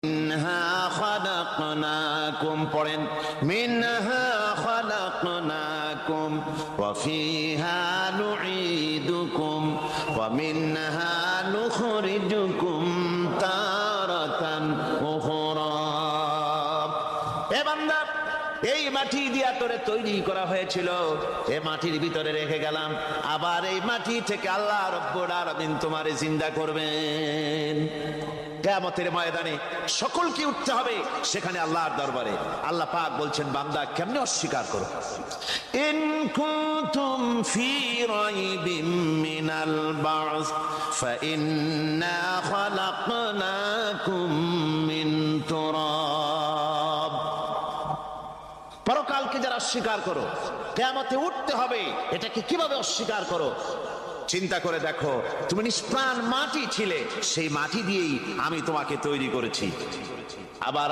মিনহা খালাকনাকুম, পড়েন মিনহা খালাকনাকুম ওয়া ফিহা নুঈদুকুম ওয়া মিনহা নুখরিজুকুম তারাতান উখরা। এ বান্দা, এই মাটি দিয়া তোরে তৈরি করা হয়েছিল, এ মাটির ভিতরে রেখে গেলাম, আবার এই মাটি থেকে আল্লাহ রব্বুল আলামিন তোমারে জিন্দা করবেন। কিয়ামতের ময়দানে সকলকে উঠতে হবে সেখানে আল্লাহর দরবারে। আল্লাহ পাক বলছেন, বান্দা কেমনে অস্বীকার করো? ইন কুনতুম ফি রাইবিম মিনাল বা'স ফাইন্না খালাকনাকুম মিন তুরাব। পরকালকে যারা অস্বীকার করো, কিয়ামতে উঠতে হবে, এটাকে কিভাবে অস্বীকার করো? চিন্তা করে দেখো, তুমি নিষ্প্রাণ মাটি ছিলে, সেই মাটি দিয়েই আমি তোমাকে তৈরি করেছি। আবার